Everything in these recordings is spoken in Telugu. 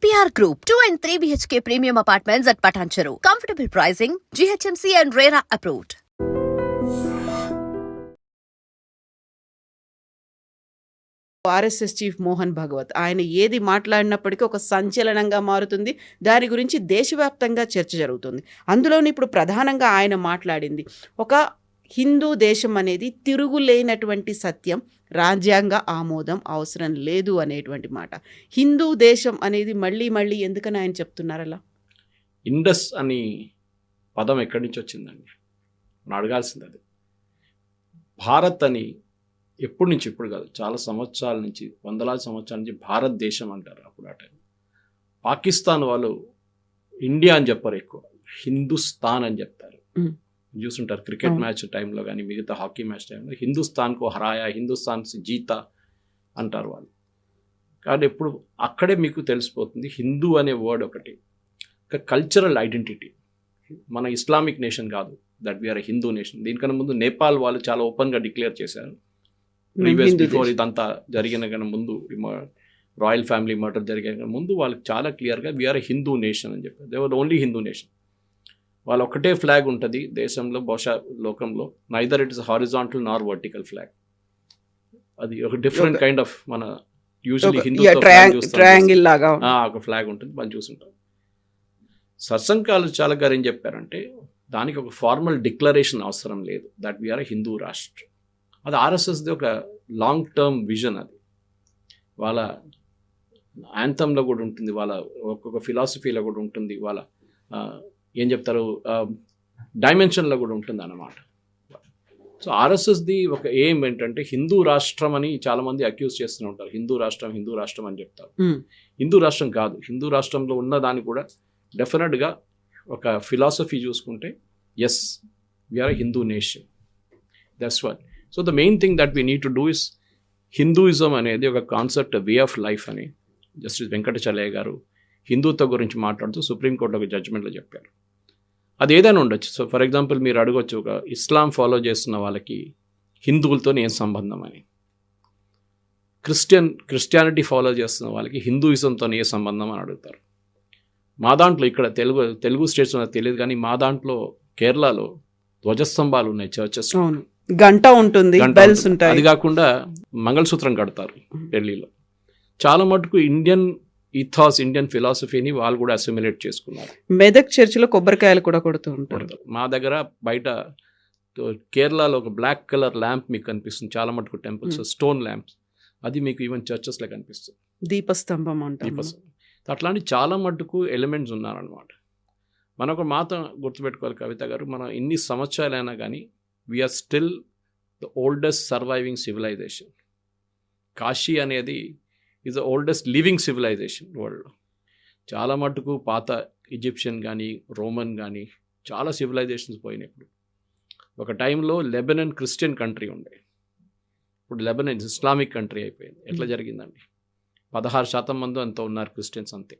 APR Group, 2 and 3 BHK premium apartments at Patancheru. Comfortable pricing, GHMC and RERA approved. RSS chief Mohan Bhagwat ఆయన ఏది మాట్లాడినప్పటికీ ఒక సంచలనంగా మారుతుంది. దాని గురించి దేశవ్యాప్తంగా చర్చ జరుగుతుంది. అందులోని ఇప్పుడు ప్రధానంగా ఆయన మాట్లాడింది ఒక హిందూ దేశం అనేది తిరుగులేనటువంటి సత్యం, రాజ్యాంగ ఆమోదం అవసరం లేదు అనేటువంటి మాట. హిందూ దేశం అనేది మళ్ళీ మళ్ళీ ఎందుకని ఆయన చెప్తున్నారు అలా? ఇండస్ అని పదం ఎక్కడి నుంచి వచ్చిందండి మనం అడగాల్సింది. అది భారత్ అని ఎప్పటి నుంచి, ఇప్పుడు కాదు, చాలా సంవత్సరాల నుంచి, వందలాది సంవత్సరాల నుంచి భారతదేశం అంటారు. అప్పుడు ఆ టైం పాకిస్తాన్ వాళ్ళు ఇండియా అని చెప్పారు, ఎక్కువ హిందుస్థాన్ అని చెప్తారు. చూసుంటారు క్రికెట్ మ్యాచ్ టైంలో కానీ మిగతా హాకీ మ్యాచ్ టైంలో హిందుస్థాన్కు హరాయా, హిందుస్థాన్ జీతా అంటారు వాళ్ళు. కానీ ఎప్పుడు అక్కడే మీకు తెలిసిపోతుంది హిందూ అనే వర్డ్ ఒకటి ఒక కల్చరల్ ఐడెంటిటీ. మన ఇస్లామిక్ నేషన్ కాదు, దట్ వీఆర్ హిందూ నేషన్. దీనికన్నా ముందు నేపాల్ వాళ్ళు చాలా ఓపెన్గా డిక్లేర్ చేశారు. ప్రీవియస్ బిఫోర్ ఇదంతా జరిగిన కన్నా ముందు, రాయల్ ఫ్యామిలీ మర్డర్ జరిగిన ముందు వాళ్ళకి చాలా క్లియర్గా వీఆర్ హిందూ నేషన్ అని చెప్పారు. They were only Hindu nation. వాళ్ళు ఒకటే ఫ్లాగ్ ఉంటుంది దేశంలో, బహుశా లోకంలో. Neither it is horizontal Nar vertical flag. అది ఒక డిఫరెంట్ కైండ్ ఆఫ్ మన యూజువల్లీ హిందూ ట్రయాంగిల్ లాగా ఒక ఫ్లాగ్ ఉంటుంది, మనం చూసుంటాం. సత్సంగాలు చాలా గారు ఏం చెప్పారంటే దానికి ఒక ఫార్మల్ డిక్లరేషన్ అవసరం లేదు, దట్ వీఆర్ హిందూ రాష్ట్ర. అది ఆర్ఎస్ఎస్ది ఒక లాంగ్ టర్మ్ విజన్. అది వాళ్ళ యాంథంలో కూడా ఉంటుంది, వాళ్ళ ఒక్కొక్క ఫిలాసఫీలో కూడా ఉంటుంది, వాళ్ళ ఏం చెప్తారు డైమెన్షన్లో కూడా ఉంటుంది అన్నమాట. సో ఆర్ఎస్ఎస్ది ఒక ఎయిమ్ ఏంటంటే హిందూ రాష్ట్రం అని చాలామంది అక్యూజ్ చేస్తూనే ఉంటారు. హిందూ రాష్ట్రం, హిందూ రాష్ట్రం అని చెప్తారు. హిందూ రాష్ట్రం కాదు. హిందూ రాష్ట్రంలో ఉన్న దాన్ని కూడా డెఫినెట్గా ఒక ఫిలాసఫీ చూసుకుంటే as we are Hindu nation, that's what. So the main thing that we need to do is Hinduism అనేది ఒక కాన్సెప్ట్, వే ఆఫ్ లైఫ్ అని జస్టిస్ వెంకటాచలయ్య గారు హిందుత్వం గురించి మాట్లాడుతూ సుప్రీంకోర్టు ఒక జడ్జిమెంట్లో చెప్పారు. అది ఏదైనా ఉండొచ్చు. సో ఫర్ ఎగ్జాంపుల్ మీరు అడగొచ్చు, ఒక ఇస్లాం ఫాలో చేస్తున్న వాళ్ళకి హిందువులతో ఏం సంబంధం అని. క్రిస్టియానిటీ ఫాలో చేస్తున్న వాళ్ళకి హిందూయిజంతో ఏ సంబంధం అని అడుగుతారు. మా దాంట్లో ఇక్కడ తెలుగు స్టేట్స్ ఉన్నది తెలియదు, కానీ మా దాంట్లో కేరళలో ధ్వజస్తంభాలు ఉన్నాయి, చర్చెస్, గంట ఉంటుంది, బెల్స్ ఉంటాయి. అది కాకుండా మంగళసూత్రం కడతారు ఢిల్లీలో. చాలా మటుకు ఇండియన్ ఈథాస్, ఇండియన్ ఫిలాసఫీని వాళ్ళు కూడా అసిమిలేట్ చేసుకున్నారు. మెదక్ చర్చిలో కొబ్బరికాయలు కూడా కొడుతూ ఉంటారు. మా దగ్గర బయట కేరళలో ఒక బ్లాక్ కలర్ ల్యాంప్ మీకు కనిపిస్తుంది, చాలా మటుకు టెంపుల్స్, స్టోన్ ల్యాంప్స్, అది మీకు ఈవెన్ చర్చెస్లో కనిపిస్తుంది, దీపస్తంభం అంటారు. అట్లాంటి చాలా మటుకు ఎలిమెంట్స్ ఉన్నారనమాట. మనం ఒక మాట గుర్తుపెట్టుకోవాలి కవిత గారు, మనం ఇన్ని సంవత్సరాలైనా కానీ we are still the oldest surviving civilisation. Kashi అనేది is the oldest living civilisation వరల్డ్లో. చాలా మటుకు పాత ఈజిప్షియన్ కానీ రోమన్ కానీ చాలా సివిలైజేషన్స్ పోయినప్పుడు. ఒక టైంలో లెబనన్ క్రిస్టియన్ కంట్రీ ఉండే, ఇప్పుడు లెబనన్ ఇస్లామిక్ కంట్రీ అయిపోయింది. ఎట్లా జరిగిందండి? 16% మంది అంతా ఉన్నారు క్రిస్టియన్స్, అంతే.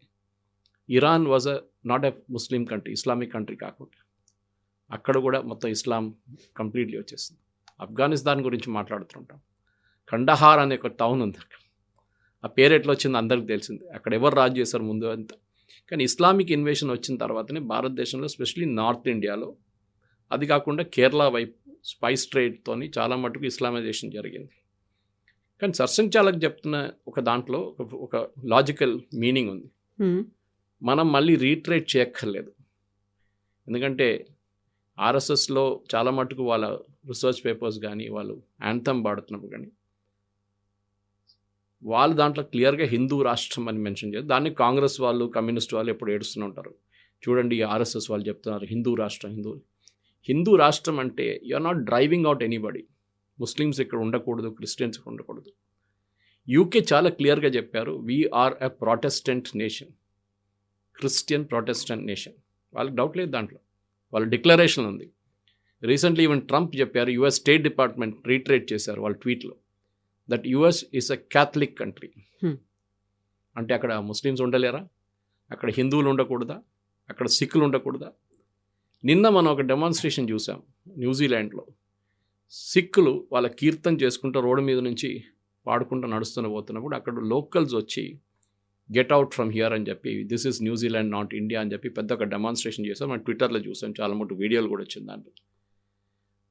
Iran was not a Muslim country, Islamic country కాకుండా అక్కడ కూడా మొత్తం ఇస్లాం కంప్లీట్లీ వచ్చేసింది. ఆఫ్ఘనిస్తాన్ గురించి మాట్లాడుతుంటాం, కండహార్ అనే ఒక టౌన్ ఉంది అక్కడ. ఆ పేరు ఎట్లా వచ్చింది అందరికి తెలిసింది, అక్కడ ఎవరు రాజు చేశారు ముందు అంతా. కానీ ఇస్లామిక్ ఇన్వేషన్ వచ్చిన తర్వాతనే భారతదేశంలో, ఎస్పెషలీ నార్త్ ఇండియాలో, అది కాకుండా కేరళ వైపు స్పైస్ ట్రేడ్తో చాలా మటుకు ఇస్లామైజేషన్ జరిగింది. కానీ సర్సంచాలకు చెప్తున్న ఒక దాంట్లో ఒక లాజికల్ మీనింగ్ ఉంది. మనం మళ్ళీ రీట్రేట్ చేయక్కర్లేదు. ఎందుకంటే ఆర్ఎస్ఎస్లో చాలా మటుకు వాళ్ళ రీసెర్చ్ పేపర్స్ కానీ వాళ్ళు యాంథమ్ పాడుతున్నప్పుడు కానీ వాళ్ళు దాంట్లో క్లియర్గా హిందూ రాష్ట్రం అని మెన్షన్ చేస్తారు. దాన్ని కాంగ్రెస్ వాళ్ళు, కమ్యూనిస్ట్ వాళ్ళు ఎప్పుడు ఏడుస్తూనే ఉంటారు. చూడండి ఆర్ఎస్ఎస్ వాళ్ళు చెప్తున్నారు హిందూ రాష్ట్రం, హిందూ రాష్ట్రం అంటే you are not driving out anybody. Muslims ఇక్కడ ఉండకూడదు, క్రిస్టియన్స్ ఇక్కడ ఉండకూడదు. యూకే చాలా క్లియర్గా చెప్పారు, we are a protestant nation, Christian protestant nation. వాళ్ళకి డౌట్ లేదు దాంట్లో, వాళ్ళ డిక్లరేషన్ ఉంది. రీసెంట్లీ ఈవెన్ ట్రంప్ చెప్పారు, యుఎస్ స్టేట్ డిపార్ట్మెంట్ రీట్రేట్ చేశారు వాళ్ళ ట్వీట్లో, that US is a Catholic country. అంటే అక్కడ ముస్లిమ్స్ ఉండలేరా? అక్కడ హిందువులు ఉండకూడదా? అక్కడ సిక్కులు ఉండకూడదా? నిన్న మనం ఒక డెమాన్స్ట్రేషన్ చూసాం న్యూజిలాండ్లో. సిక్కులు వాళ్ళ కీర్తన చేసుకుంటూ రోడ్డు మీద నుంచి పాడుకుంటూ నడుస్తూనే పోతున్నప్పుడు అక్కడ లోకల్స్ వచ్చి గెట్ అవుట్ ఫ్రమ్ హియర్ అని చెప్పి, this is New Zealand not India అని చెప్పి పెద్ద ఒక డెమాన్స్ట్రేషన్ చేశాం. మనం ట్విట్టర్లో చూసాం, చాలా మటు వీడియోలు కూడా వచ్చింది దాంట్లో.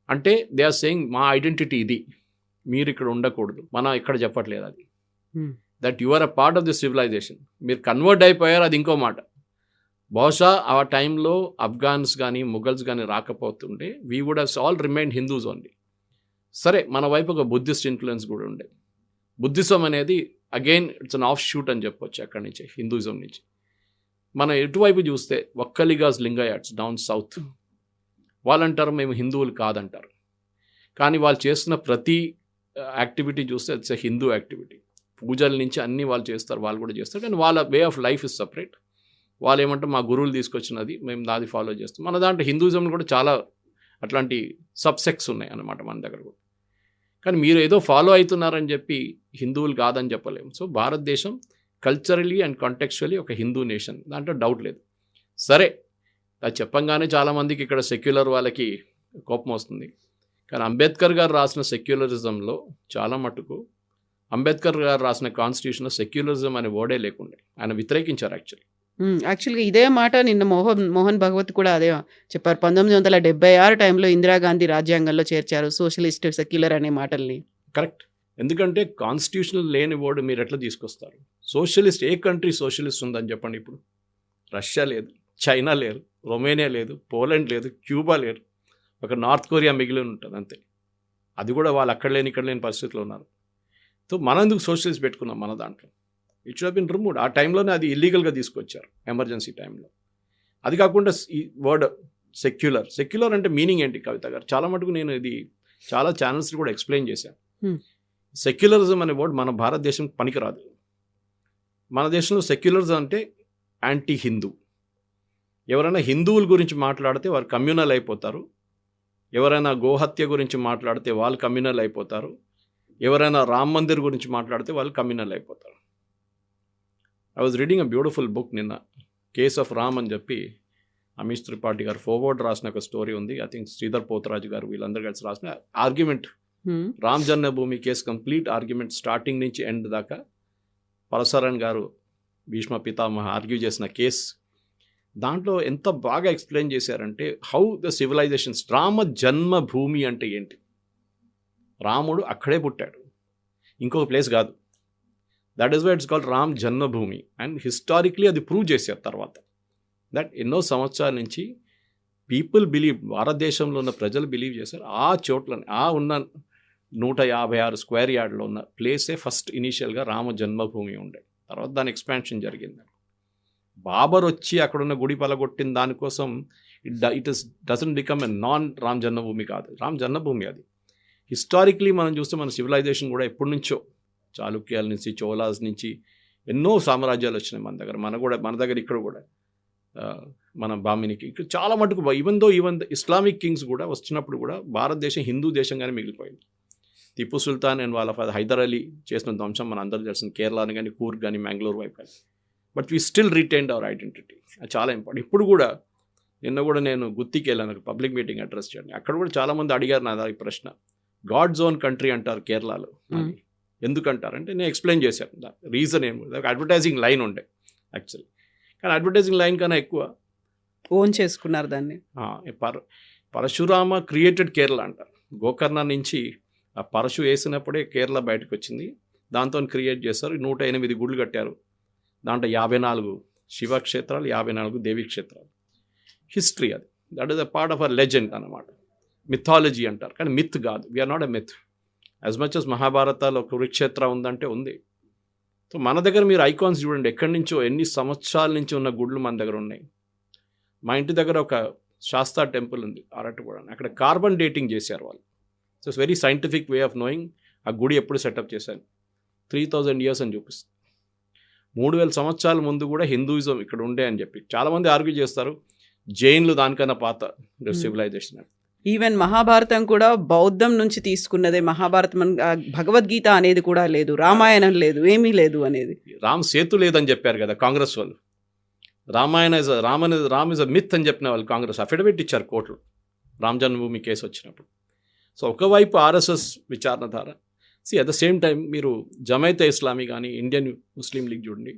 అంటే దే ఆర్ సేయింగ్ మా ఐడెంటిటీ ఇది, మీరు ఇక్కడ ఉండకూడదు. మనం ఇక్కడ చెప్పట్లేదు అది, that you are a part of the civilization. మీరు కన్వర్ట్ అయిపోయారు, అది ఇంకో మాట. బహుశా ఆ టైంలో అఫ్ఘాన్స్ కానీ ముఘల్స్ కానీ రాకపోతుంటే we would has all remain Hindus only. సరే, మన వైపు ఒక బుద్ధిస్ట్ ఇన్ఫ్లుయెన్స్ కూడా ఉండే. బుద్ధిజం అనేది again it's an off shoot అని చెప్పొచ్చు అక్కడి నుంచి, హిందూయిజం నుంచి. మనం ఎటువైపు చూస్తే ఒక్కలిగాస్ లింగాయట్స్ డౌన్ సౌత్, వాళ్ళంటారు మేము హిందువులు కాదంటారు. కానీ వాళ్ళు చేస్తున్న ప్రతి యాక్టివిటీ చూస్తే ఇట్స్ ఎ హిందూ యాక్టివిటీ. పూజల నుంచి అన్నీ వాళ్ళు చేస్తారు, వాళ్ళు కూడా చేస్తారు. కానీ వాళ్ళ వే ఆఫ్ లైఫ్ ఇస్ సపరేట్. వాళ్ళు ఏమంటే మా గురువులు తీసుకొచ్చినది మేము దాది ఫాలో చేస్తాం. మన దాంట్లో హిందూయిజంలో కూడా చాలా అట్లాంటి సబ్సెక్ట్స్ ఉన్నాయి అన్నమాట మన దగ్గర కూడా. కానీ మీరు ఏదో ఫాలో అవుతున్నారని చెప్పి హిందువులు కాదని చెప్పలేము. సో భారతదేశం కల్చరలీ అండ్ కాంటెక్చువల్లీ ఒక హిందూ నేషన్, దాంట్లో డౌట్ లేదు. సరే, అది చెప్పంగానే చాలామందికి ఇక్కడ సెక్యులర్ వాళ్ళకి కోపం వస్తుంది. కానీ అంబేద్కర్ గారు రాసిన సెక్యులరిజంలో చాలా మటుకు, అంబేద్కర్ గారు రాసిన కాన్స్టిట్యూషన్లో సెక్యులరిజం అనే వర్డే లేకుండే, ఆయన వ్యతిరేకించారు యాక్చువల్గా ఇదే మాట నిన్న మోహన్ భగవత్ కూడా అదే చెప్పారు. 1976 టైంలో ఇందిరాగాంధీ రాజ్యాంగంలో చేర్చారు సోషలిస్ట్, సెక్యులర్ అనే మాటల్ని. కరెక్ట్. ఎందుకంటే కాన్స్టిట్యూషనల్ లేని వర్డ్ మీరు ఎట్లా తీసుకొస్తారు? సోషలిస్ట్, ఏ కంట్రీ సోషలిస్ట్ ఉందని చెప్పండి. ఇప్పుడు రష్యా లేదు, చైనా లేదు, రొమేనియా లేదు, పోలాండ్ లేదు, క్యూబా లేదు, ఒక నార్త్ కొరియా మిగిలి ఉంటుంది అంతే. అది కూడా వాళ్ళు అక్కడ లేని ఇక్కడ లేని పరిస్థితిలో ఉన్నారు. సో మనం ఎందుకు సోషలిస్ట్ పెట్టుకున్నాం మన దాంట్లో? It should have been removed. ఆ టైంలోనే అది ఇల్లీగల్గా తీసుకొచ్చారు ఎమర్జెన్సీ టైంలో. అది కాకుండా ఈ వర్డ్ సెక్యులర్ అంటే మీనింగ్ ఏంటి కవిత గారు? చాలా మటుకు నేను ఇది చాలా ఛానల్స్ కూడా ఎక్స్ప్లెయిన్ చేశాను. సెక్యులరిజం అనే వర్డ్ మన భారతదేశం పనికిరాదు. మన దేశంలో సెక్యులరిజం అంటే యాంటీ హిందూ. ఎవరైనా హిందువుల గురించి మాట్లాడితే వారు కమ్యూనల్ అయిపోతారు. ఎవరైనా గోహత్య గురించి మాట్లాడితే వాళ్ళు కమ్యూనల్ అయిపోతారు. ఎవరైనా రామ్ మందిర్ గురించి మాట్లాడితే వాళ్ళు కమ్యూనల్ అయిపోతారు. I was reading a beautiful book నిన్న, కేస్ ఆఫ్ రామ్ అని చెప్పి అమీష్ త్రిపాఠి గారు ఫోర్వర్డ్ రాసిన ఒక స్టోరీ ఉంది. ఐ థింక్ శ్రీధర్ పోతరాజు గారు వీళ్ళందరూ కలిసి రాసిన argument, Ram Janmabhoomi case complete argument starting నుంచి ఎండ్ దాకా పరశరన్ గారు భీష్మ పితామహ ఆర్గ్యూ చేసిన కేసు. దాంట్లో ఎంత బాగా ఎక్స్ప్లెయిన్ చేశారంటే how the civilisations, Rama Janmabhoomi అంటే ఏంటి? రాముడు అక్కడే పుట్టాడు, ఇంకొక ప్లేస్ కాదు. That is why it's called Ram Janmabhoomi. And historically అది ప్రూవ్ చేశారు తర్వాత. దట్ ఎన్నో సంవత్సరాల నుంచి పీపుల్ బిలీవ్, భారతదేశంలో ఉన్న ప్రజలు బిలీవ్ చేశారు ఆ చోట్లని, ఆ ఉన్న 156 స్క్వేర్ యార్డ్లో ఉన్న ప్లేసే ఫస్ట్ ఇనీషియల్గా రామ జన్మభూమి ఉండే. తర్వాత దాని ఎక్స్పాన్షన్ జరిగింది. బాబర్ వచ్చి అక్కడున్న గుడి పలగొట్టిన దానికోసం it doesn't become a non Ram Janmabhoomi కాదు, రామ్ జన్మభూమి అది. హిస్టారిక్లీ మనం చూస్తే మన సివిలైజేషన్ కూడా ఎప్పటి నుంచో, చాళుక్యాల నుంచి, చోళాస్ నుంచి ఎన్నో సామ్రాజ్యాలు వచ్చినాయి మన దగ్గర. మన దగ్గర ఇక్కడ కూడా మన బామినికి ఇక్కడ చాలా మటుకు ఈవెన్ ఇస్లామిక్ కింగ్స్ కూడా వచ్చినప్పుడు కూడా భారతదేశం హిందూ దేశంగానే మిగిలిపోయింది. టిప్పు సుల్తాన్ అండ్ వాళ్ళ ఫాదర్ హైదర్ అలీ చేసిన ధ్వంసం మన అందరూ తెలిసిన, కేరళని కానీ, కూర్గ్ కానీ, మ్యాంగ్లూర్ వైపు కానీ. But we still retained our identity. అది చాలా ఇంపార్టెంట్. ఇప్పుడు కూడా నిన్న కూడా నేను గుత్తికి వెళ్ళాను పబ్లిక్ మీటింగ్ అడ్రస్ చేయండి. అక్కడ కూడా చాలామంది అడిగారు నా ఈ ప్రశ్న. గాడ్ జోన్ కంట్రీ అంటారు కేరళలో, ఎందుకంటారంటే నేను ఎక్స్ప్లెయిన్ చేశాను రీజన్ ఏమి. అడ్వర్టైజింగ్ లైన్ ఉండే యాక్చువల్లీ, కానీ అడ్వర్టైజింగ్ లైన్ కన్నా ఎక్కువ ఓన్ చేసుకున్నారు దాన్ని. పరశురామ క్రియేటెడ్ కేరళ అంటారు. గోకర్ణ నుంచి ఆ పరశు వేసినప్పుడే కేరళ బయటకు వచ్చింది. దాంతో క్రియేట్ చేస్తారు. 108 గుళ్ళు కట్టారు. దాంట్లో 54 శివక్షేత్రాలు, 54 దేవీ క్షేత్రాలు. హిస్టరీ అది. That is a part of a legend అన్నమాట. మిథాలజీ అంటారు, కానీ మిత్ కాదు. We are not a myth. As much as మహాభారతాలో కురుక్షేత్ర ఉందంటే ఉంది. సో మన దగ్గర మీరు ఐకాన్స్ చూడండి, ఎక్కడి నుంచో ఎన్ని సంవత్సరాల నుంచి ఉన్న గుళ్ళు మన దగ్గర ఉన్నాయి. మా ఇంటి దగ్గర ఒక శాస్తా టెంపుల్ ఉంది అరట్టుగూడ. అక్కడ కార్బన్ డేటింగ్ చేశారు వాళ్ళు. So it's very scientific way of knowing ఆ గుడి ఎప్పుడు సెటప్ చేశాను. 3000 years అని చూపిస్తుంది. 3000 సంవత్సరాల ముందు కూడా హిందూయిజం ఇక్కడ ఉండే అని చెప్పి చాలామంది ఆర్గ్యూ చేస్తారు. జైన్లు దానికన్నా పాత సివిలైజేషన్. ఈవెన్ మహాభారతం కూడా బౌద్ధం నుంచి తీసుకున్నదే. మహాభారతం భగవద్గీత అనేది కూడా లేదు, రామాయణం లేదు, ఏమీ లేదు అనేది. రామ్ సేతు లేదని చెప్పారు కదా కాంగ్రెస్ వాళ్ళు. రామ్ ఇస్ అ మిత్ అని చెప్పిన వాళ్ళు కాంగ్రెస్ అఫిడవిట్ ఇచ్చారు కోర్టులో రామ్ జన్మభూమి కేసు వచ్చినప్పుడు. సో ఒకవైపు ఆర్ఎస్ఎస్ విచారణధార. అట్ ద సేమ్ టైం మీరు జమైతే ఇస్లామీ కానీ, ఇండియన్ ముస్లిం లీగ్ చూడండి,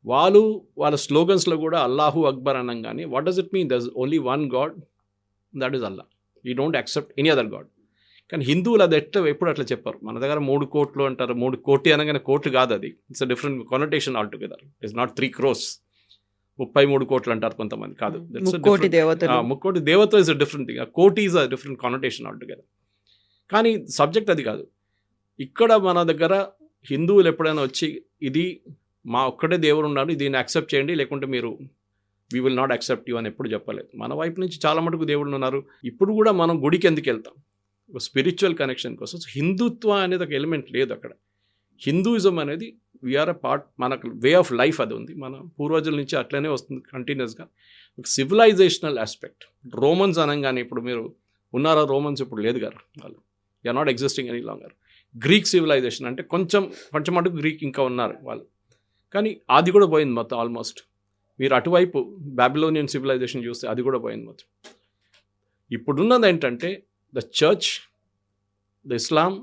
వాళ్ళ స్లోగన్స్లో కూడా అల్లాహు అక్బర్ అనగానే what does it mean? There is only one God, that is Allah. You don't accept any other God. కానీ హిందువులు అది ఎప్పుడు అట్లా చెప్పారు. మన దగ్గర 3 కోట్లు అంటారు. 3 కోటి అనగానే కోట్లు కాదు అది. It's a different connotation all together. It's not 3 crores. 33 కోట్లు అంటారు కొంతమంది. కాదు, ముక్కోటి దేవతలు. ముక్కోటి దేవత is a different thing. Koti is a different connotation all together. కానీ సబ్జెక్ట్ అది కాదు. ఇక్కడ మన దగ్గర హిందువులు ఎప్పుడైనా వచ్చి ఇది మా ఒక్కడే దేవుడు ఉన్నాడు, దీన్ని యాక్సెప్ట్ చేయండి, లేకుంటే మీరు we will not accept you అని ఎప్పుడు చెప్పలేదు. మన వైపు నుంచి చాలా మటుకు దేవుళ్ళు ఉన్నారు. ఇప్పుడు కూడా మనం గుడికి ఎందుకు వెళ్తాం? ఒక స్పిరిచువల్ కనెక్షన్ కోసం. హిందుత్వ అనేది ఒక ఎలిమెంట్ లేదు అక్కడ. హిందూయిజం అనేది వీఆర్ అ పార్ట్, మనకు వే ఆఫ్ లైఫ్ అది ఉంది. మన పూర్వజుల నుంచి అట్లనే వస్తుంది కంటిన్యూస్గా. ఒక సివిలైజేషనల్ ఆస్పెక్ట్. రోమన్స్ అనగానే ఇప్పుడు మీరు ఉన్నారా? రోమన్స్ ఇప్పుడు లేదు గారు, వాళ్ళు you are not existing any longer. Greek civilization అంటే కొంచెం మటుకు గ్రీక్ ఇంకా ఉన్నారు వాళ్ళు, కానీ అది కూడా పోయింది మొత్తం ఆల్మోస్ట్. మీరు అటువైపు బాబిలోనియన్ సివిలైజేషన్ చూస్తే అది కూడా పోయింది మొత్తం. ఇప్పుడున్నది ఏంటంటే the church, the Islam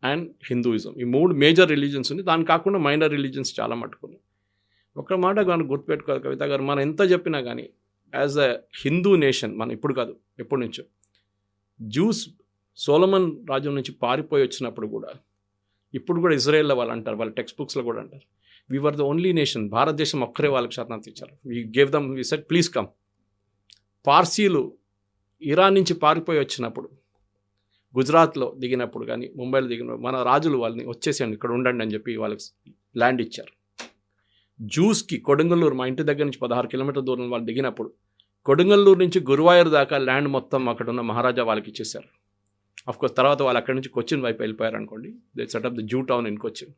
and Hinduism, ఈ 3 మేజర్ రిలీజన్స్ ఉంది. దాని కాకుండా మైనర్ రిలీజన్స్ చాలా మట్టుకున్నాయి. ఒక మాట మనం గుర్తుపెట్టుకోవాలి కవిత గారు, మనం ఎంత చెప్పినా కానీ యాజ్ అ హిందూ నేషన్, మనం ఇప్పుడు కాదు ఎప్పటి నుంచో, జూస్ సోలమన్ రాజ్యం నుంచి పారిపోయి వచ్చినప్పుడు కూడా, ఇప్పుడు కూడా ఇజ్రాయెల్లో వాళ్ళు అంటారు, వాళ్ళ టెక్స్ట్ బుక్స్లో కూడా అంటారు, we were the only nation, Bharatadesham ఒక్కరే వాళ్ళకి శరణార్థి ఇచ్చారు. We gave them, we said please come. పార్సీలు ఇరాన్ నుంచి పారిపోయి వచ్చినప్పుడు, గుజరాత్లో దిగినప్పుడు కానీ ముంబైలో దిగినప్పుడు మన రాజులు వాళ్ళని వచ్చేసాను ఇక్కడ ఉండండి అని చెప్పి వాళ్ళకి ల్యాండ్ ఇచ్చారు. జూస్కి కొడంగల్లూరు, మా ఇంటి దగ్గర నుంచి 16 కిలోమీటర్ల దూరం వాళ్ళు దిగినప్పుడు కొడంగల్లూరు నుంచి గురువాయూర్ దాకా ల్యాండ్ మొత్తం అక్కడ ఉన్న మహారాజా వాళ్ళకి ఇచ్చేశారు. అఫ్కోర్స్ తర్వాత వాళ్ళు అక్కడి నుంచి కొచ్చిన్ వైపు వెళ్ళిపోయారు అనుకోండి. They setup the zoo town in Cochin.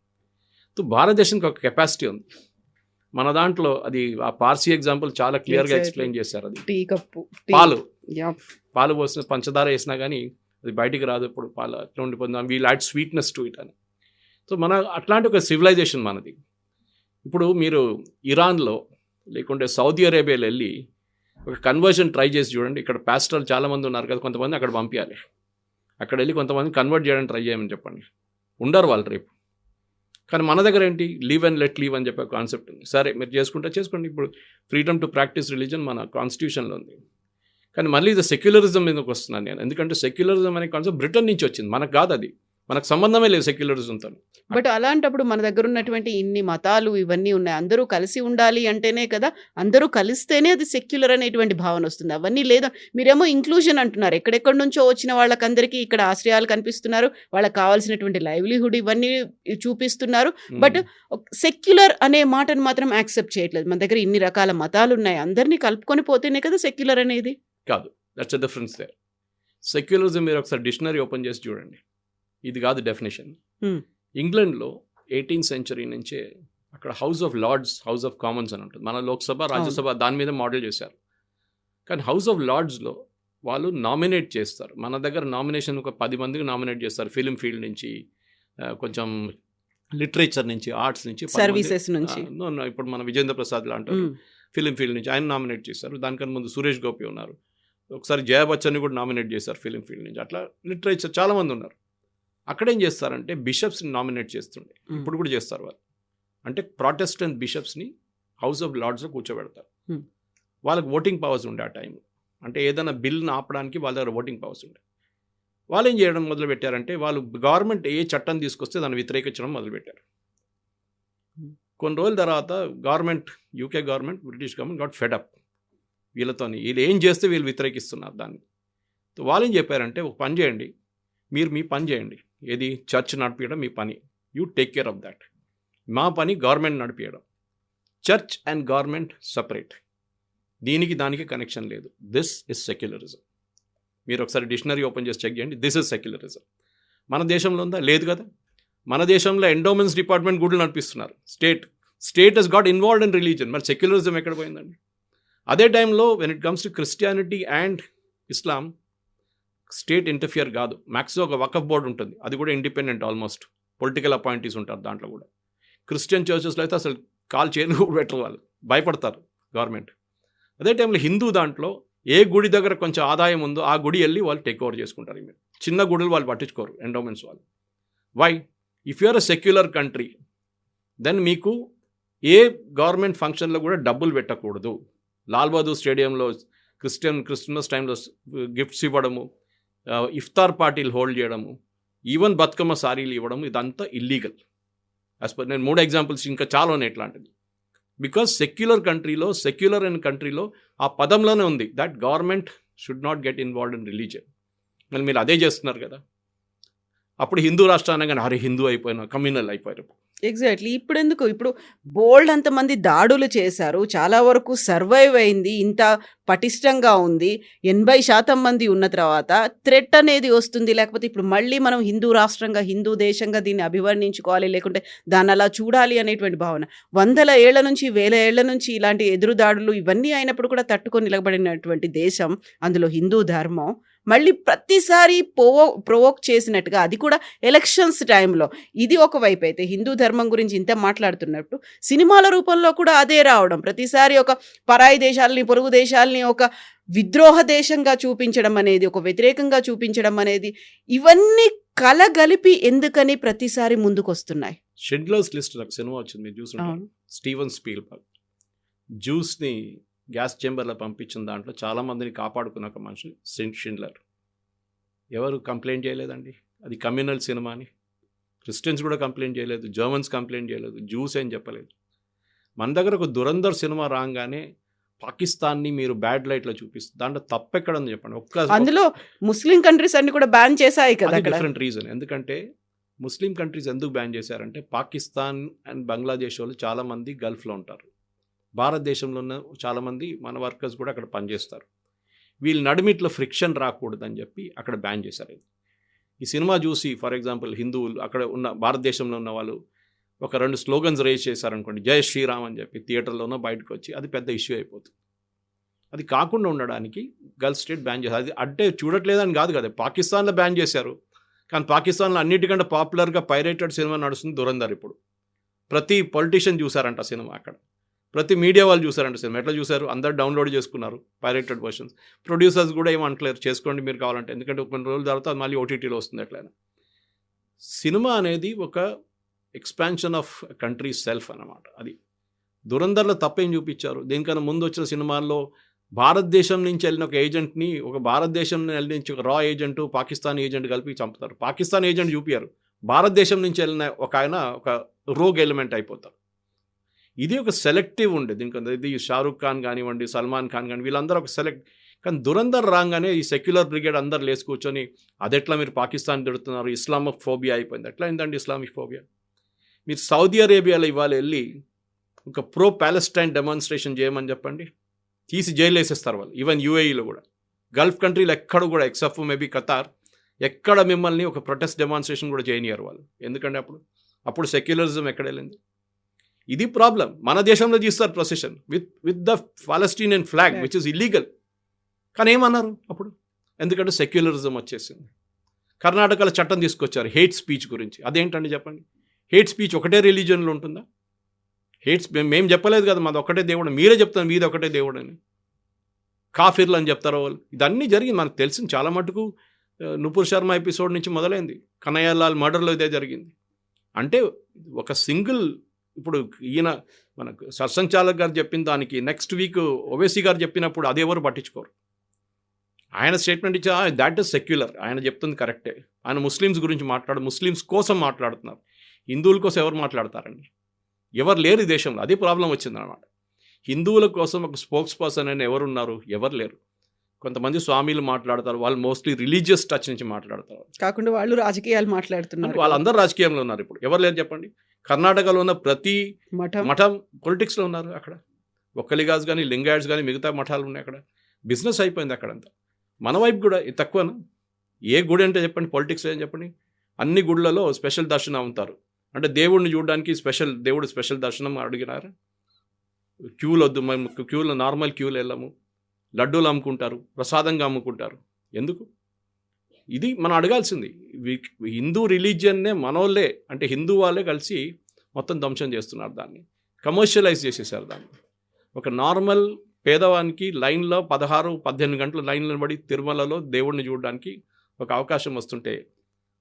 So భారతదేశానికి ఒక కెపాసిటీ ఉంది. మన దాంట్లో అది ఆ పార్సీ ఎగ్జాంపుల్ చాలా క్లియర్గా ఎక్స్ప్లెయిన్ చేశారు. అది టీ కప్పు, పాలు పోసిన పంచదార వేసినా కానీ అది బయటికి రాదు. ఇప్పుడు పాలు అట్లా ఉండిపోతుంది. We'll add sweetness to it అని. సో మన అట్లాంటి ఒక సివిలైజేషన్ మనది. ఇప్పుడు మీరు ఇరాన్లో లేకుంటే సౌదీ అరేబియాలో వెళ్ళి ఒక కన్వర్షన్ ట్రై చేసి చూడండి. ఇక్కడ పాస్టర్లు చాలామంది ఉన్నారు కదా, కొంతమంది అక్కడ పంపించాలి. అక్కడ వెళ్ళి కొంతమంది కన్వర్ట్ చేయడానికి ట్రై చేయమని చెప్పండి, ఉండరు వాళ్ళు రేపు. కానీ మన దగ్గర ఏంటి, లీవ్ అండ్ లెట్ లీవ్ అని చెప్పే కాన్సెప్ట్ ఉంది. సరే మీరు చేసుకుంటే చేసుకోండి. ఇప్పుడు ఫ్రీడమ్ టు ప్రాక్టీస్ రిలీజన్ మన కాన్స్టిట్యూషన్లో ఉంది. కానీ మళ్ళీ ఇది సెక్యులరిజం మీదకి వస్తున్నాను నేను. ఎందుకంటే సెక్యులరిజం అనే కాన్సెప్ట్ బ్రిటన్ నుంచి వచ్చింది, మనకు కాదు. అది మనకు సంబంధమే లేదు సెక్యులరిజంతో. బట్ అలాంటప్పుడు మన దగ్గర ఉన్నటువంటి ఇన్ని మతాలు ఇవన్నీ ఉన్నాయి, అందరూ కలిసి ఉండాలి అంటేనే కదా, అందరూ కలిస్తేనే అది సెక్యులర్ అనేటువంటి భావన వస్తుంది. అవన్నీ లేదా, మీరేమో ఇంక్లూజన్ అంటున్నారు. ఎక్కడెక్కడి నుంచో వచ్చిన వాళ్ళకందరికీ ఇక్కడ ఆశ్రయాలు కనిపిస్తున్నారు, వాళ్ళకి కావాల్సినటువంటి లైవ్లీహుడ్ ఇవన్నీ చూపిస్తున్నారు. బట్ సెక్యులర్ అనే మాటను మాత్రం యాక్సెప్ట్ చేయట్లేదు. మన దగ్గర ఇన్ని రకాల మతాలు ఉన్నాయి, అందరినీ కలుపుకొని పోతేనే కదా సెక్యులర్ అనేది. కాదు, that's a difference there. Secularism మీరు ఒకసారి డిక్షనరీ ఓపెన్ చేసి చూడండి, ఇది కాదు డెఫినేషన్. ఇంగ్లాండ్లో 18th century నుంచే అక్కడ House of Lords, House of Commons అని ఉంటుంది. మన లోక్సభ, రాజ్యసభ దాని మీద మోడల్ చేశారు. కానీ హౌస్ ఆఫ్ లార్డ్స్లో వాళ్ళు నామినేట్ చేస్తారు. మన దగ్గర నామినేషన్ ఒక 10 మందికి నామినేట్ చేస్తారు. ఫిలిం ఫీల్డ్ నుంచి, కొంచెం లిటరేచర్ నుంచి, ఆర్ట్స్ నుంచి, సర్వీసెస్ నుంచి. ఇప్పుడు మన విజేంద్ర ప్రసాద్ లాంటి ఫిలిం ఫీల్డ్ నుంచి ఆయన నామినేట్ చేశారు. దానికన్నా ముందు సురేష్ గోపి ఉన్నారు. ఒకసారి జయా బచ్చన్ని కూడా నామినేట్ చేశారు ఫిలిం ఫీల్డ్ నుంచి. అట్లా లిటరేచర్ చాలామంది ఉన్నారు. అక్కడేం చేస్తారంటే బిషప్స్ని నామినేట్ చేస్తుండే, ఇప్పుడు కూడా చేస్తారు వాళ్ళు. అంటే ప్రాటెస్టెంట్ బిషప్స్ని హౌస్ ఆఫ్ లార్డ్స్లో కూర్చోబెడతారు. వాళ్ళకి ఓటింగ్ పవర్స్ ఉండే ఆ టైం. అంటే ఏదైనా బిల్ని ఆపడానికి వాళ్ళ దగ్గర ఓటింగ్ పవర్స్ ఉండే. వాళ్ళు ఏం చేయడం మొదలుపెట్టారంటే, వాళ్ళు గవర్నమెంట్ ఏ చట్టం తీసుకొస్తే దాన్ని వ్యతిరేకించడం మొదలుపెట్టారు. కొన్ని రోజుల తర్వాత government, UK government, British government got fed up వీళ్ళతో. వీళ్ళు ఏం చేస్తే వీళ్ళు వ్యతిరేకిస్తున్నారు దాన్ని. వాళ్ళు ఏం చెప్పారంటే, ఒక పని చేయండి, మీరు మీ పని చేయండి. ఏది, చర్చ్ నడిపించడం మీ పని, you take care of that. మా పని గవర్నమెంట్ నడిపించడం. చర్చ్ అండ్ గవర్నమెంట్ సపరేట్, దీనికి దానికి కనెక్షన్ లేదు. This is secularism. మీరు ఒకసారి డిక్షనరీ ఓపెన్ చేసి చెక్ చేయండి, దిస్ ఇస్ సెక్యులరిజం. మన దేశంలో ఉందా? లేదు కదా. మన దేశంలో ఎండోమెంట్స్ డిపార్ట్మెంట్ గుడులు నడిపిస్తున్నారు. State Hess got involved in religion. మరి సెక్యులరిజం ఎక్కడ పోయిందండి? అదే టైంలో when it comes to Christianity and Islam, state interfere కాదు. మ్యాక్సిమం ఒక వకఫ్ బోర్డు ఉంటుంది, అది కూడా ఇండిపెండెంట్ ఆల్మోస్ట్. పొలిటికల్ అపాయింటీస్ ఉంటారు దాంట్లో కూడా. క్రిస్టియన్ చర్చెస్లో అయితే అసలు కాల్ చేయలు కూడా పెట్టరు, వాళ్ళు భయపడతారు గవర్నమెంట్. అదే టైంలో హిందూ దాంట్లో ఏ గుడి దగ్గర కొంచెం ఆదాయం ఉందో ఆ గుడి వెళ్ళి వాళ్ళు టేక్ ఓవర్ చేసుకుంటారు. చిన్న గుడులు వాళ్ళు పట్టించుకోరు ఎండోమెంట్స్ వాళ్ళు. Why? If you are a secular country, then మీకు ఏ గవర్నమెంట్ ఫంక్షన్లో కూడా డబ్బులు పెట్టకూడదు. లాల్ బహదూర్ స్టేడియంలో క్రిస్మస్ టైంలో గిఫ్ట్స్ ఇవ్వడము, ఇఫ్తార్ పార్టీలు హోల్డ్ చేయడము, ఈవెన్ బతుకమ్మ సారీలు ఇవ్వడము, ఇదంతా ఇల్లీగల్. యాజ్ పర్ నేను 3 ఎగ్జాంపుల్స్ ఇంకా చాలా ఉన్నాయి ఇట్లాంటిది. బికాజ్ సెక్యులర్ కంట్రీలో ఆ పదంలోనే ఉంది that government should not get involved in religion. మళ్ళీ మీరు అదే చేస్తున్నారు కదా. అప్పుడు హిందూ రాష్ట్రాన్ని కానీ అరే హిందూ అయిపోయినా కమ్యూనల్ అయిపోయారు. ఎగ్జాక్ట్లీ. ఇప్పుడు బోల్డ్ అంతమంది దాడులు చేశారు, చాలా వరకు సర్వైవ్ అయింది, ఇంత పటిష్టంగా ఉంది. 80% మంది ఉన్న తర్వాత థ్రెట్ అనేది వస్తుంది. లేకపోతే ఇప్పుడు మళ్ళీ మనం హిందూ రాష్ట్రంగా, హిందూ దేశంగా దీన్ని అభివర్ణించుకోవాలి, లేకుంటే దాన్ని అలా చూడాలి అనేటువంటి భావన 100 ఏళ్ల నుంచి 1000 ఏళ్ల నుంచి ఇలాంటి ఎదురు దాడులు ఇవన్నీ అయినప్పుడు కూడా తట్టుకొని నిలబడినటువంటి దేశం, అందులో హిందూ ధర్మం మళ్ళీ ప్రతిసారి ప్రొవోక్ చేసినట్టుగా, అది కూడా ఎలక్షన్స్ టైంలో. ఇది ఒకవైపు అయితే హిందూ ధర్మం గురించి ఇంత మాట్లాడుతున్నట్టు సినిమాల రూపంలో కూడా అదే రావడం, ప్రతిసారి ఒక పరాయి దేశాలని, పొరుగు దేశాలని ఒక విద్రోహ దేశంగా చూపించడం అనేది, ఒక వ్యతిరేకంగా చూపించడం అనేది, ఇవన్నీ కలగలిపి ఎందుకని ప్రతిసారి ముందుకొస్తున్నాయి? షిండ్లర్స్ లిస్ట్ ఒక సినిమా వచ్చింది, మీరు చూసుంటారు. స్టీవెన్ స్పీల్బర్గ్ జ్యూస్ని గ్యాస్ చేంబర్లో పంపించిన దాంట్లో చాలామందిని కాపాడుకున్న ఒక మనిషి షిండ్లర్. ఎవరు కంప్లైంట్ చేయలేదండి, అది కమ్యూనల్ సినిమా అని. క్రిస్టియన్స్ కూడా కంప్లైంట్ చేయలేదు, జర్మన్స్ కంప్లైంట్ చేయలేదు, జ్యూస్ ఏం చెప్పలేదు. మన దగ్గర ఒక దురంధర్ సినిమా రాగానే పాకిస్తాన్ని మీరు బ్యాడ్ లైట్లో చూపిస్తారు. దాంట్లో తప్పెక్కడని చెప్పండి. అందులో ముస్లిం కంట్రీస్ అన్ని కూడా బ్యాన్ చేశాయి కదా. Different reason. ఎందుకంటే ముస్లిం కంట్రీస్ ఎందుకు బ్యాన్ చేశారంటే పాకిస్తాన్ అండ్ బంగ్లాదేశ్ వాళ్ళు చాలామంది గల్ఫ్లో ఉంటారు. భారతదేశంలో ఉన్న చాలామంది మన వర్కర్స్ కూడా అక్కడ పనిచేస్తారు. వీళ్ళు నడిమిట్లో ఫ్రిక్షన్ రాకూడదని చెప్పి అక్కడ బ్యాన్ చేశారు. ఈ సినిమా చూసి ఫర్ ఎగ్జాంపుల్ హిందువులు అక్కడ ఉన్న భారతదేశంలో ఉన్న వాళ్ళు ఒక 2 స్లోగన్స్ రేజ్ చేశారనుకోండి, జై శ్రీరామ్ అని చెప్పి, థియేటర్లోనో బయటకు వచ్చి అది పెద్ద ఇష్యూ అయిపోతుంది. అది కాకుండా ఉండడానికి గల్ఫ్ స్టేట్ బ్యాన్ చేశారు. అది అంటే చూడట్లేదని కాదు కదా, పాకిస్తాన్లో బ్యాన్ చేశారు. కానీ పాకిస్తాన్లో అన్నిటికంటే పాపులర్గా పైరేటెడ్ సినిమా నడుస్తుంది దురంధర్. ఇప్పుడు ప్రతి పొలిటీషియన్ చూసారంట సినిమా, అక్కడ ప్రతి మీడియా వాళ్ళు చూసారంట సినిమా. ఎట్లా చూసారు? అందరు డౌన్లోడ్ చేసుకున్నారు పైరేటెడ్ వర్షన్స్. ప్రొడ్యూసర్స్ కూడా ఏమంటలేరు, చేసుకోండి మీరు కావాలంటే, ఎందుకంటే కొన్ని రోజుల తర్వాత అది మళ్ళీ ఓటీటీలో వస్తుంది. ఎట్లయినా సినిమా అనేది ఒక ఎక్స్పాన్షన్ ఆఫ్ కంట్రీ సెల్ఫ్ అన్నమాట. అది దురంధర్లో తప్పేం చూపించారు? దీనికన్నా ముందు వచ్చిన సినిమాల్లో భారతదేశం నుంచి వెళ్ళిన ఒక ఏజెంట్ని, ఒక భారతదేశం నుంచి ఒక రా ఏజెంట్, పాకిస్తాన్ ఏజెంట్ కలిపి చంపుతారు. పాకిస్తాన్ ఏజెంట్ చూపించారు, భారతదేశం నుంచి వెళ్ళిన ఒక ఆయన ఒక రోగ్ ఎలిమెంట్ అయిపోతారు. ఇది ఒక సెలెక్టివ్ ఉండే దీనికి. ఇది షారూక్ ఖాన్ కానివ్వండి, సల్మాన్ ఖాన్ కానీ, వీళ్ళందరూ ఒక సెలెక్ట్. కానీ దురంధర్ రాగానే ఈ సెక్యులర్ బ్రిగేడ్ అందరు లేచి కూర్చొని అదెట్లా మీరు పాకిస్తాన్ తిడుతున్నారు, ఇస్లామిక్ ఫోబియా అయిపోయింది. ఎట్లా అయిందండి ఇస్లామిక్ ఫోబియా? మీరు సౌదీ అరేబియాలో ఇవాళ వెళ్ళి ఒక ప్రో ప్యాలెస్టైన్ డెమాన్స్ట్రేషన్ చేయమని చెప్పండి, తీసి జైలు వేసేస్తారు వాళ్ళు. ఈవెన్ యూఏఈలో కూడా, గల్ఫ్ కంట్రీలు ఎక్కడ కూడా ఎక్సెప్ట్ మేబీ ఖతార్, ఎక్కడ మిమ్మల్ని ఒక ప్రొటెస్ట్ డెమాన్స్ట్రేషన్ కూడా చేయనియారు వాళ్ళు. ఎందుకంటే అప్పుడు సెక్యులరిజం ఎక్కడ వెళ్ళింది? ఇది ప్రాబ్లం. మన దేశంలో తీస్తారు procession with the Palestinian flag which is illegal. కానీ ఏమన్నారు అప్పుడు? ఎందుకంటే సెక్యులరిజం వచ్చేసింది. కర్ణాటకలో చట్టం తీసుకొచ్చారు హేట్ స్పీచ్ గురించి. అదేంటండి చెప్పండి? హేట్ స్పీచ్ ఒకటే రిలీజియన్లో ఉంటుందా? మేము చెప్పలేదు కదా మాది ఒకటే దేవుడు, మీరే చెప్తారు మీది ఒకటే దేవుడు అని. కాఫిర్లు అని చెప్తారు వాళ్ళు. ఇదన్నీ జరిగింది మనకు తెలిసింది చాలా మటుకు. నుపూర్ శర్మ ఎపిసోడ్ నుంచి మొదలైంది, కనయ్యలాల్ మర్డర్లో ఇదే జరిగింది. అంటే ఒక సింగిల్, ఇప్పుడు ఈయన మనకు సర్సంచాలక్ గారు చెప్పిన దానికి నెక్స్ట్ వీక్ ఓవైసీ గారు చెప్పినప్పుడు అది ఎవరు పట్టించుకోరు. ఆయన స్టేట్మెంట్ ఇచ్చా దాట్ ఇస్ సెక్యులర్, ఆయన చెప్తుంది కరెక్టే. ఆయన ముస్లిమ్స్ గురించి ముస్లిమ్స్ కోసం మాట్లాడుతున్నారు. హిందువుల కోసం ఎవరు మాట్లాడతారండి? ఎవరు లేరు ఈ దేశంలో. అదే ప్రాబ్లం వచ్చిందన్నమాట. హిందువుల కోసం ఒక స్పోక్స్ పర్సన్ అని ఎవరున్నారు? ఎవరు లేరు. కొంతమంది స్వామీలు మాట్లాడతారు, వాళ్ళు మోస్ట్లీ రిలీజియస్ టచ్ నుంచి మాట్లాడతారు. కాకుండా వాళ్ళు రాజకీయాలు మాట్లాడుతున్నారు. వాళ్ళందరూ రాజకీయంలో ఉన్నారు. ఇప్పుడు ఎవరు లేరు చెప్పండి? కర్ణాటకలో ఉన్న ప్రతి మఠం పొలిటిక్స్లో ఉన్నారు. అక్కడ ఒక్కలిగాస్ కానీ, లింగాయట్స్ కానీ, మిగతా మఠాలు ఉన్నాయి. అక్కడ బిజినెస్ అయిపోయింది అక్కడంతా. మన వైపు కూడా ఇది తక్కువనా? ఏ గుడి అంటే చెప్పండి, పొలిటిక్స్ ఏం చెప్పండి. అన్ని గుళ్ళలో స్పెషల్ దర్శనం అవుతారు. అంటే దేవుడిని చూడడానికి దేవుడు స్పెషల్ దర్శనం అడిగినారు. క్యూలు వద్దు, మేము క్యూలో నార్మల్ క్యూలు వెళ్ళాము. లడ్డూలు అమ్ముకుంటారు, ప్రసాదంగా అమ్ముకుంటారు. ఎందుకు? ఇది మనం అడగాల్సింది. హిందూ రిలీజియన్నే మనోళ్ళే, అంటే హిందూ వాళ్ళే కలిసి మొత్తం ధ్వంసం చేస్తున్నారు. దాన్ని కమర్షియలైజ్ చేసేసారు. దాన్ని ఒక నార్మల్ పేదవానికి లైన్లో 16-18 గంటల లైన్లో పడి తిరుమలలో దేవుడిని చూడడానికి ఒక అవకాశం వస్తుంటే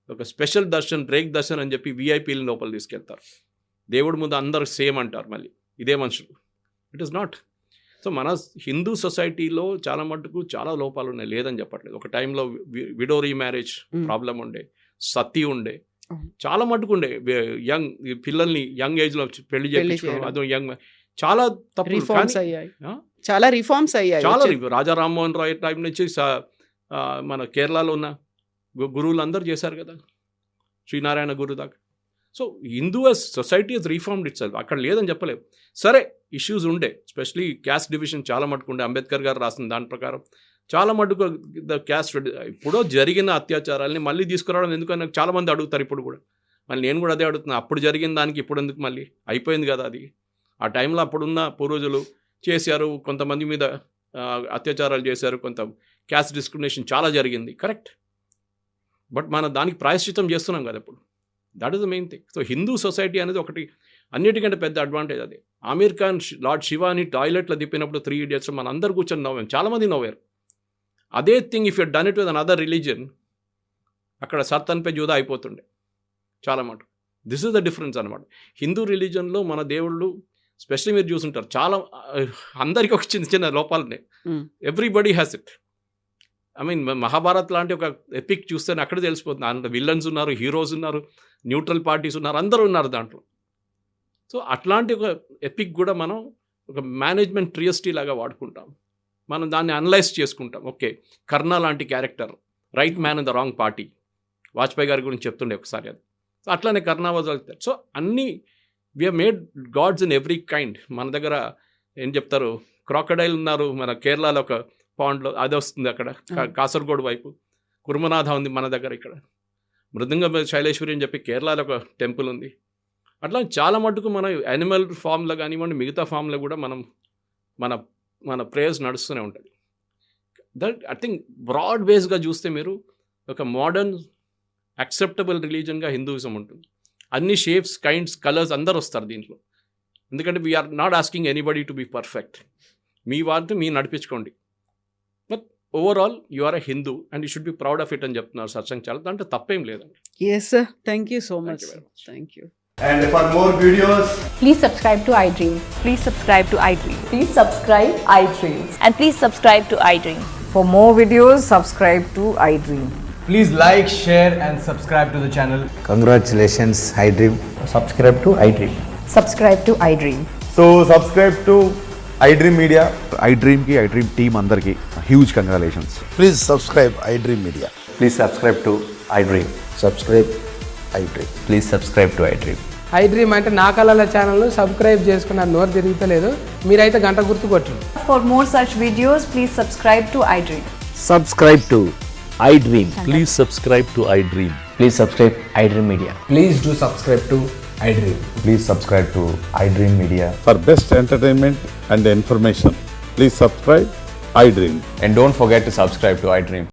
ఒక స్పెషల్ దర్శన్, బ్రేక్ దర్శన్ అని చెప్పి వీఐపీలు లోపల తీసుకెళ్తారు. దేవుడి ముందు అందరూ సేమ్ అంటారు. మళ్ళీ ఇదే మనుషులు. It is not. సో మన హిందూ సొసైటీలో చాలా మటుకు చాలా లోపాలు ఉన్నాయి, లేదని చెప్పట్లేదు. ఒక టైంలో విడో రీమ్యారేజ్ ప్రాబ్లం ఉండే, సతీ ఉండే, చాలా మటుకు ఉండే. యంగ్ పిల్లల్ని యంగ్ ఏజ్లో పెళ్లి చేయించుకోవడం, అది యంగ్, చాలా తప్పు. రిఫార్మ్స్ అయ్యాయి, చాలా రిఫార్మ్స్ అయ్యాయి. చాలా రాజా రామ్మోహన్ రాయ్ టైం నుంచి మన కేరళలో ఉన్న గురువులు అందరూ చేశారు కదా, శ్రీనారాయణ గురు దాకా. So Hindu society is reformed it self. అక్కడ లేదని చెప్పలేము. సరే ఇష్యూస్ ఉండే, ఎస్పెషలీ క్యాస్ట్ డివిజన్ చాలా మటుకు ఉండే. అంబేద్కర్ గారు రాసిన దాని ప్రకారం చాలా మటుకు క్యాస్ట్ ఇప్పుడు జరిగిన అత్యాచారాలని మళ్ళీ తీసుకురావడం ఎందుకని చాలామంది అడుగుతారు ఇప్పుడు కూడా. మళ్ళీ నేను కూడా అదే అడుగుతున్నా, అప్పుడు జరిగిన దానికి ఇప్పుడు ఎందుకు మళ్ళీ? అయిపోయింది కదా అది. ఆ టైంలో అప్పుడున్న పూర్వజులు చేశారు, కొంతమంది మీద అత్యాచారాలు చేశారు, కొంత క్యాస్ట్ డిస్క్రిమినేషన్ చాలా జరిగింది, కరెక్ట్. బట్ మనం దానికి ప్రాయశ్చితం చేస్తున్నాం కదా ఇప్పుడు. That is the main thing. So Hindu society అనేది ఒకటి అన్నిటికంటే పెద్ద అడ్వాంటేజ్ అది. ఆమీర్ ఖాన్ లార్డ్ శివాని టాయిలెట్లో తిప్పినప్పుడు 3 Idiots మన అందరు కూర్చొని నవ్వాం, చాలామంది నవ్వారు. అదే thing if you done it with an other religion, అక్కడ సర్తన్ పే జూదా అయిపోతుండే చాలా మాట. దిస్ ఇస్ ద డిఫరెన్స్ అనమాట. హిందూ రిలీజన్లో మన దేవుళ్ళు, స్పెషల్లీ మీరు చూసుంటారు, చాలా అందరికీ ఒక చిన్న చిన్న లోపాలు ఉన్నాయి. Everybody has it. I mean Mahabharat లాంటి ఒక ఎపిక్ చూస్తేనే అక్కడ తెలిసిపోతుంది. అందులో విలన్స్ ఉన్నారు, హీరోస్ ఉన్నారు, న్యూట్రల్ పార్టీస్ ఉన్నారు, అందరూ ఉన్నారు దాంట్లో. సో అట్లాంటి ఒక ఎపిక్ కూడా మనం ఒక మేనేజ్మెంట్ ట్రియస్టీ లాగా వాడుకుంటాం. మనం దాన్ని అనలైజ్ చేసుకుంటాం. ఓకే, కర్ణ లాంటి character, right man in the wrong party, Vajpayee గారి గురించి చెప్తుండే ఒకసారి అది. సో అట్లానే కర్ణ వాజ్. సో అన్నీ we have made gods in every kind. మన దగ్గర ఏం చెప్తారు, క్రాకడైల్ ఉన్నారు మన కేరళలో ఒక పాండ్లో, అది వస్తుంది అక్కడ కాసర్గోడ్ వైపు. కుర్మనాథ ఉంది మన దగ్గర ఇక్కడ. మృదంగ శైలేశ్వరి అని చెప్పి కేరళలో ఒక టెంపుల్ ఉంది. అట్లా చాలా మటుకు మన యానిమల్ ఫామ్లో కానివ్వండి, మిగతా ఫామ్లో కూడా మనం మన మన ప్రేయర్స్ నడుస్తూనే ఉంటుంది. దట్ ఐ థింక్ బ్రాడ్ బేస్గా చూస్తే మీరు ఒక మోడర్న్ యాక్సెప్టబుల్ రిలీజన్గా హిందూయిజం ఉంటుంది. అన్ని షేప్స్, కైండ్స్, కలర్స్ అందరు వస్తారు దీంట్లో. ఎందుకంటే we are not asking anybody to be perfect. మీ వారితో మీరు నడిపించుకోండి. But overall you are a Hindu and you should be proud of it అని చెప్తున్నారు సత్సంగ్ చాలా. దాంట్లో తప్పేం లేదండి. Yes sir, thank you so much. Thank you. And for more videos, Please subscribe to iDream. Please subscribe to iDream. Please subscribe iDream. And please subscribe to iDream. For more videos, subscribe to iDream. please like, share and subscribe to the channel. Congratulations, iDream. Subscribe to iDream. Subscribe to iDream. So subscribe to iDream Media. iDream ki iDream team andarki huge congratulations. Please subscribe iDream Media. Please subscribe to iDream. Subscribe iDream. Please subscribe to iDream. iDream అంటే నా కళల ఛానల్ను సబ్స్క్రైబ్ చేసుకున్న నోరు తిరుగుతలేదు, మీరైతే గంట గుర్తు కొట్టండి. For more such videos, please subscribe to iDream. Subscribe to iDream. Please subscribe to iDream. Please subscribe iDream Media. Please do subscribe to iDream. Please subscribe to iDream Media. For best entertainment and information, please subscribe iDream. And don't forget to subscribe to iDream.